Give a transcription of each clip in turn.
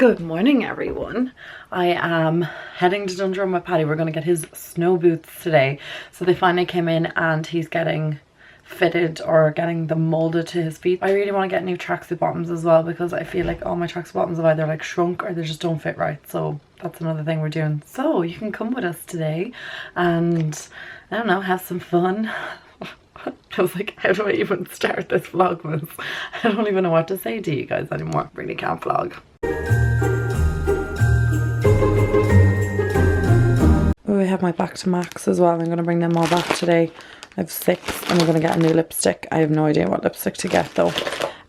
Good morning, everyone. I am heading to Dundrum with Paddy. We're going to get his snow boots today. So they finally came in and he's getting fitted or getting them molded to his feet. I really want to get new tracksuit bottoms as well because I feel like all my tracksuit bottoms have either like shrunk or they just don't fit right. So that's another thing we're doing. So you can come with us today and I don't know, have some fun. I was like, how do I even start this Vlogmas? I don't even know what to say to you guys anymore. Really can't vlog. Oh, I have my Macs as well. I'm going to bring them all back today. I have 6 and I'm going to get a new lipstick. I have no idea what lipstick to get though.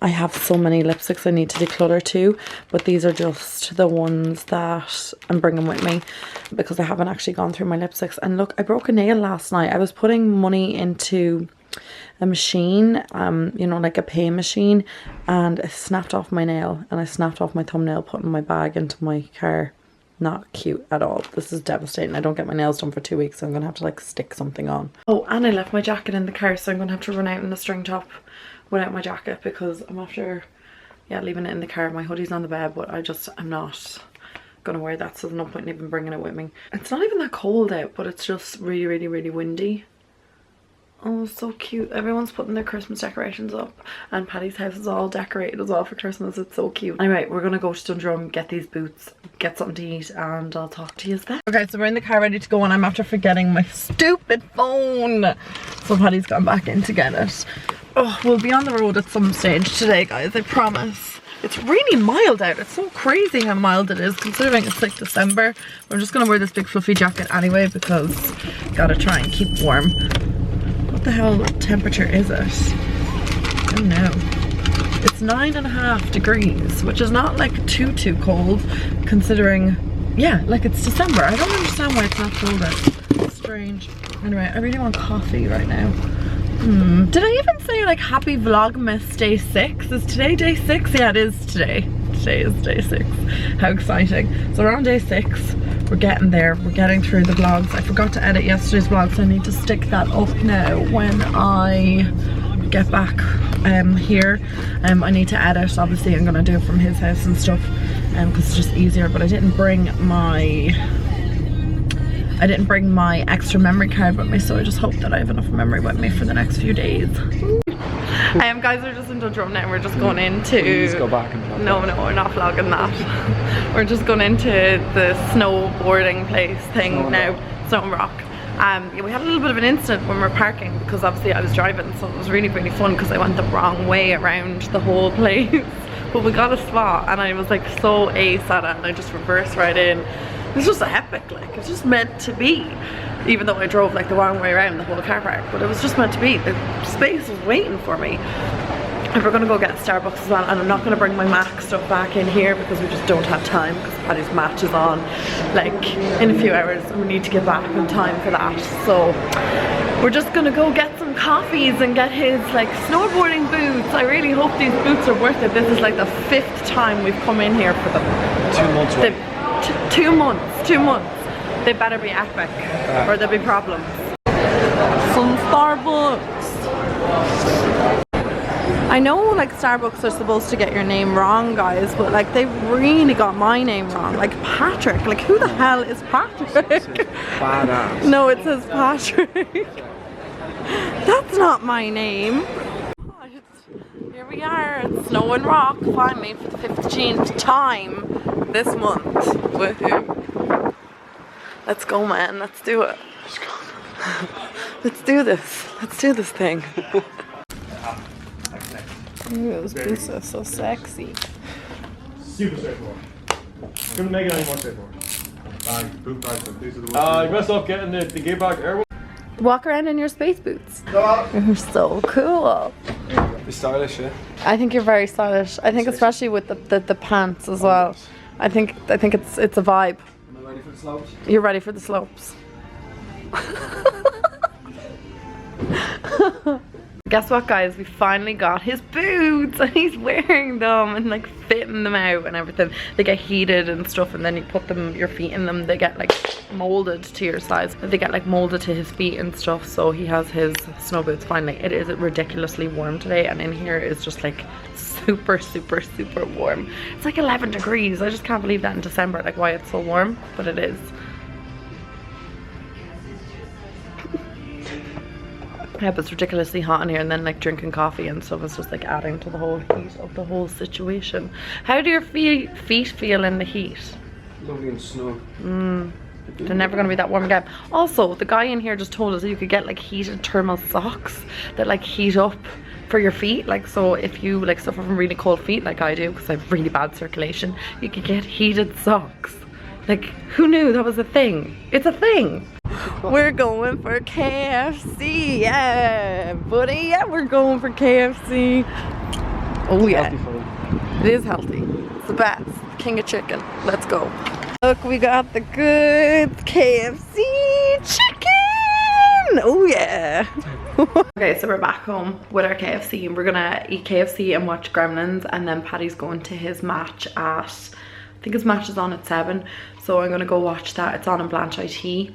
I have so many lipsticks I need to declutter too, but these are just the ones that I'm bringing with me because I haven't actually gone through my lipsticks. And look, I broke a nail last night. I was putting money into a machine, you know, like a pay machine, and I snapped off my nail and I snapped off my thumbnail putting my bag into my car. Not cute at all. This is devastating. I don't get my nails done for 2 weeks, so I'm gonna have to like stick something on. Oh, and I left my jacket in the car, so I'm gonna have to run out in the string top without my jacket because I'm after, yeah, leaving it in the car. My hoodie's on the bed, but I'm not gonna wear that, so there's no point in even bringing it with me. It's not even that cold out, but it's just really, really windy. Oh, so cute. Everyone's putting their Christmas decorations up and Paddy's house is all decorated as well for Christmas. It's so cute. Anyway, we're gonna go to Dundrum, get these boots, get something to eat, and I'll talk to you then. Okay, so we're in the car ready to go and I'm after forgetting my stupid phone. So Paddy's gone back in to get it. Oh, we'll be on the road at some stage today, guys, I promise. It's really mild out. It's so crazy how mild it is considering it's like December. We're just gonna wear this big fluffy jacket anyway because gotta try and keep warm. What the hell temperature is it? I don't know. It's 9.5 degrees, which is not like too cold considering, yeah, like it's December. I don't understand why it's not colder. It's strange. Anyway, I really want coffee right now. Did I even say like happy Vlogmas day 6? Is today day 6? Yeah, it is today. Today is day 6. How exciting. So we're on day 6. We're getting there. We're getting through the vlogs. I forgot to edit yesterday's vlog, so I need to stick that up now when I get back here. I need to edit. Obviously I'm gonna do it from his house and stuff because it's just easier, but I didn't bring my extra memory card with me, so I just hope that I have enough memory with me for the next few days. Guys, we're just in Dundrum now. We're just going into... Please go back and vlog. No, we're not vlogging that. We're just going into the snowboarding place thing now. Snow and Rock. Yeah, we had a little bit of an incident when we were parking because obviously I was driving, so it was really fun because I went the wrong way around the whole place. But we got a spot and I was like so ace at it and I just reversed right in. It was just epic, like it's just meant to be. Even though I drove like the wrong way around the whole car park, but it was just meant to be. The space was waiting for me. And we're gonna go get Starbucks as well, and I'm not gonna bring my Mac stuff back in here because we just don't have time because Paddy's match is on like in a few hours and we need to get back in time for that. So we're just gonna go get some coffees and get his like snowboarding boots. I really hope these boots are worth it. This is like the 5th time we've come in here for them. 2 months, right? 2 months, 2 months. They better be epic or there'll be problems. Some Starbucks. I know like Starbucks are supposed to get your name wrong, guys, but like they really got my name wrong. Like Patrick, like who the hell is Patrick? Badass. No, it says Patrick. That's not my name. Here we are at Snow and Rock, finally for the 15th time this month. Woohoo. Let's go, man. Let's do it. Let's do this. Let's do this thing. Ooh, those boots are so sexy. Super straightforward. Couldn't make it any more straightforward. Boot bags, these are the ones. You messed up getting the gear bag air. Walk around in your space boots. You're so cool. You're stylish, yeah? I think you're very stylish. I think especially with the pants as well. I think it's a vibe. Am I ready for the slopes? You're ready for the slopes. Guess what, guys? We finally got his boots and he's wearing them and like fitting them out and everything. They get heated and stuff, and then you put your feet in them. They get like molded to your size. They get like molded to his feet and stuff. So he has his snow boots finally. It is ridiculously warm today, and in here is just like super, super, super warm. It's like 11 degrees. I just can't believe that in December, like why it's so warm, but it is. Yeah, but it's ridiculously hot in here, and then like drinking coffee and stuff is just like adding to the whole heat of the whole situation. How do your feet feel in the heat? Lovely and snug. They're never going to be that warm again. Also, the guy in here just told us that you could get like heated thermal socks that like heat up for your feet. Like, so if you like suffer from really cold feet like I do, because I have really bad circulation, you could get heated socks. Like, who knew that was a thing? It's a thing. We're going for KFC, yeah, buddy. Yeah, we're going for KFC. Oh yeah, it is healthy. It's the best. King of chicken. Let's go. Look, we got the good KFC chicken. Oh yeah. Okay, so we're back home with our KFC, and we're gonna eat KFC and watch Gremlins, and then Paddy's going to his match at, I think his match is on at 7, so I'm gonna go watch that. It's on in Blanche IT.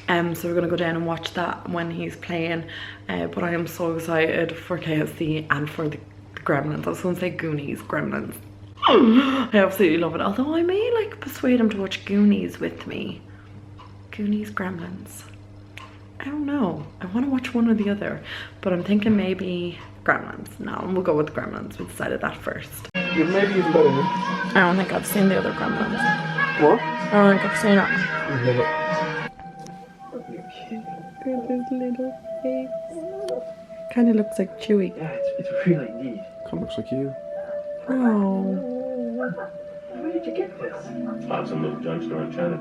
So we're gonna go down and watch that when he's playing. But I am so excited for KFC and for the Gremlins. I was gonna say Goonies, Gremlins. I absolutely love it. Although I may like persuade him to watch Goonies with me. Goonies, Gremlins. I don't know. I want to watch one or the other, but I'm thinking maybe Gremlins. No, we'll go with Gremlins. We decided that first. You're maybe even better. I don't think I've seen the other Gremlins. What? I don't think I've seen it. Love it. Look at his little face. Kind of looks like Chewy. Yeah, it's really neat. Kind of looks like you. Oh. Where did you get this? Found some little junk store in China.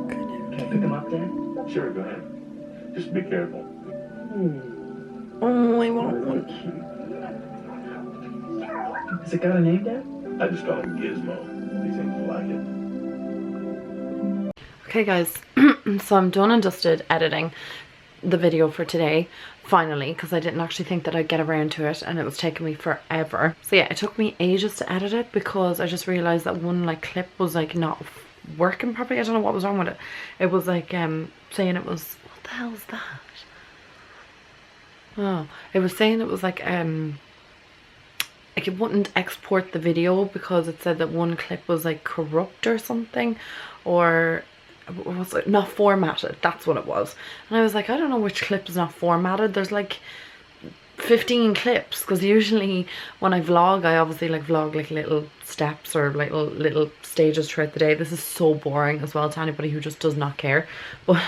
Can I pick them up, Dad? Sure, go ahead. Just be careful. Oh, I want one. Has it got a name, Dad? I just call him Gizmo. He seems to like it. Okay guys, so I'm done and dusted editing the video for today, finally, because I didn't actually think that I'd get around to it, and it was taking me forever. So yeah, it took me ages to edit it because I just realized that one like clip was like not working properly. I don't know what was wrong with it. It was like saying it was, what the hell is that? Oh, it was saying it was like it wouldn't export the video because it said that one clip was like corrupt or something, or was it not formatted? That's what it was. And I was like, I don't know which clip is not formatted. There's like 15 clips, because usually when I vlog, I obviously like vlog like little steps or like little stages throughout the day. This is so boring as well to anybody who just does not care, but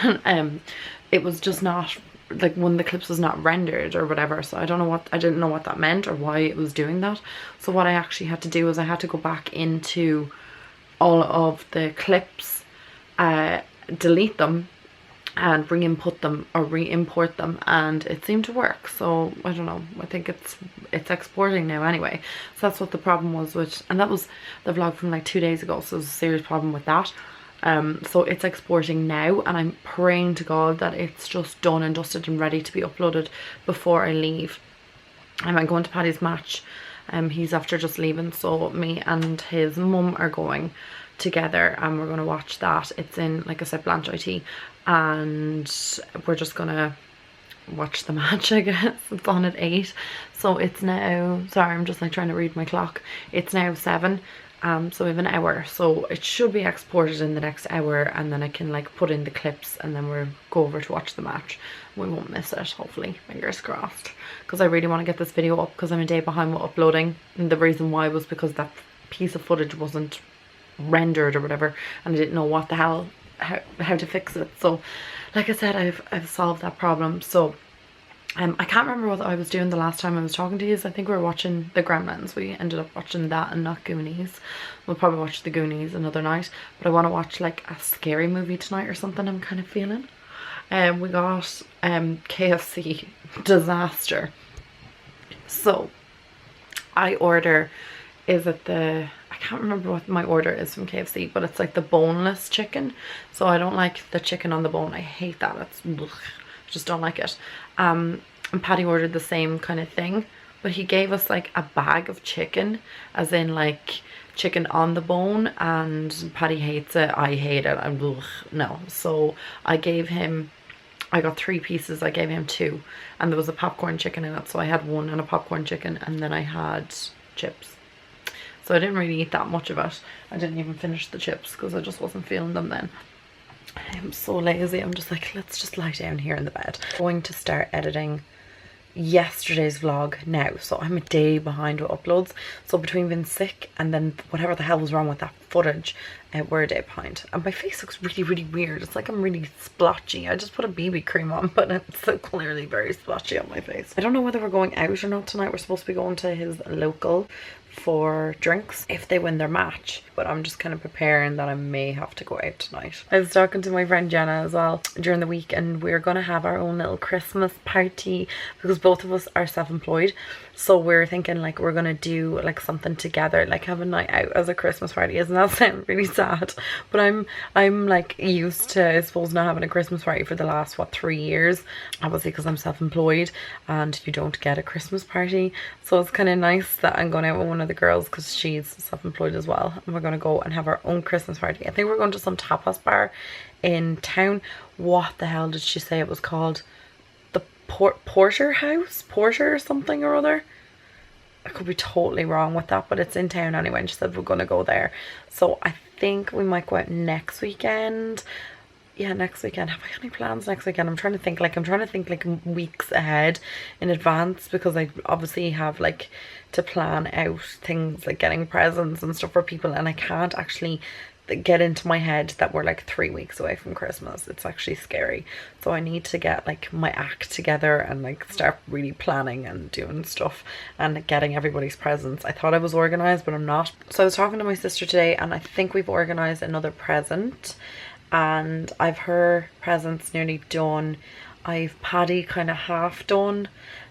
it was just not like, one of the clips was not rendered or whatever, so I didn't know what that meant or why it was doing that. So what I actually had to do was I had to go back into all of the clips, delete them and re-input them or re-import them, and it seemed to work. So I don't know, I think it's exporting now anyway. So that's what the problem was with, and that was the vlog from like 2 days ago, so there's a serious problem with that. So it's exporting now, and I'm praying to God that it's just done and dusted and ready to be uploaded before I leave. I'm going to Paddy's match. He's after just leaving, so me and his mum are going together and we're going to watch that. It's in, like I said, Blanche IT, and we're just gonna watch the match, I guess. It's on at 8, so it's now, sorry, I'm just like trying to read my clock, it's now 7. So we have an hour, so it should be exported in the next hour, and then I can like put in the clips, and then we'll go over to watch the match. We won't miss it, hopefully, fingers crossed, because I really want to get this video up because I'm a day behind with uploading, and the reason why was because that piece of footage wasn't rendered or whatever, and I didn't know what the hell, how to fix it. So like I said, I've solved that problem. So I can't remember what I was doing the last time I was talking to you. I think we were watching the Gremlins. We ended up watching that and not Goonies. We'll probably watch the Goonies another night, but I want to watch like a scary movie tonight or something, I'm kind of feeling. We got KFC disaster. So I order, is it the, I can't remember what my order is from KFC, but it's like the boneless chicken. So I don't like the chicken on the bone. I hate that. It's ugh, I just don't like it. And Paddy ordered the same kind of thing, but he gave us like a bag of chicken, as in like chicken on the bone, and Paddy hates it. I hate it. I'm ugh, no. So I gave him, I got 3 pieces. I gave him 2, and there was a popcorn chicken in it, so I had 1 and a popcorn chicken, and then I had chips. So I didn't really eat that much of it. I didn't even finish the chips because I just wasn't feeling them then. I'm so lazy. I'm just like, let's just lie down here in the bed. I'm going to start editing yesterday's vlog now, so I'm a day behind with uploads. So between being sick and then whatever the hell was wrong with that footage, we're a day behind. And my face looks really weird. It's like I'm really splotchy. I just put a BB cream on, but it's so clearly very splotchy on my face. I don't know whether we're going out or not tonight. We're supposed to be going to his local for drinks if they win their match, but I'm just kind of preparing that I may have to go out tonight. I was talking to my friend Jenna as well during the week, and we're gonna have our own little Christmas party because both of us are self-employed. So we're thinking like we're gonna do like something together, like have a night out as a Christmas party. Doesn't that sound really sad? But I'm like used to, I suppose, not having a Christmas party for the last 3 years, obviously because I'm self-employed and you don't get a Christmas party. So it's kind of nice that I'm going out with one of the girls because she's self-employed as well, and we're going to go and have our own Christmas party. I think we're going to some tapas bar in town. What the hell did she say it was called? The Porter House? Porter or something or other? I could be totally wrong with that, but it's in town anyway, and she said we're going to go there. So I think we might go out next weekend. Yeah, next weekend. Have I any plans next weekend? I'm trying to think like weeks ahead in advance, because I obviously have like to plan out things like getting presents and stuff for people, and I can't actually get into my head that we're like 3 weeks away from Christmas. It's actually scary. So I need to get like my act together and like start really planning and doing stuff and getting everybody's presents. I thought I was organized, but I'm not. So I was talking to my sister today, and I think we've organized another present, and I've her presents nearly done. I've Paddy kind of half done.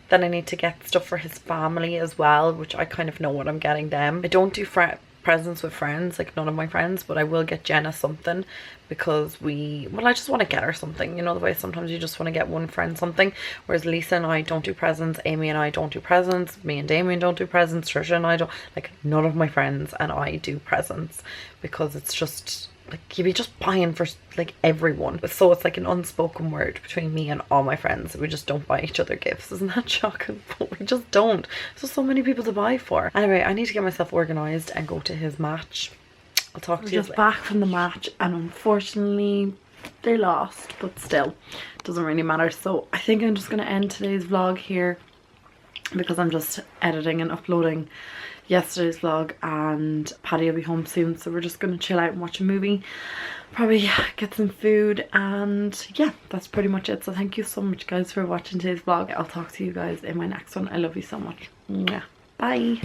Then I need to get stuff for his family as well, which I kind of know what I'm getting them. I don't do presents with friends, like none of my friends, but I will get Jenna something because I just want to get her something, you know, the way sometimes you just want to get one friend something. Whereas Lisa and I don't do presents, Amy and I don't do presents, me and Damien don't do presents, Trisha and I don't, like none of my friends and I do presents, because it's just like you'd be just buying for like everyone. So it's like an unspoken word between me and all my friends. We just don't buy each other gifts. Isn't that shocking? But we just don't. There's so many people to buy for. Anyway, I need to get myself organized and go to his match. I'll talk to you. Just back from the match, and unfortunately they lost, but still doesn't really matter. So I think I'm just gonna end today's vlog here because I'm just editing and uploading yesterday's vlog, and Paddy will be home soon, so we're just gonna chill out and watch a movie, probably get some food, and yeah, that's pretty much it. So thank you so much guys for watching today's vlog. I'll talk to you guys in my next one. I love you so much. Yeah, bye.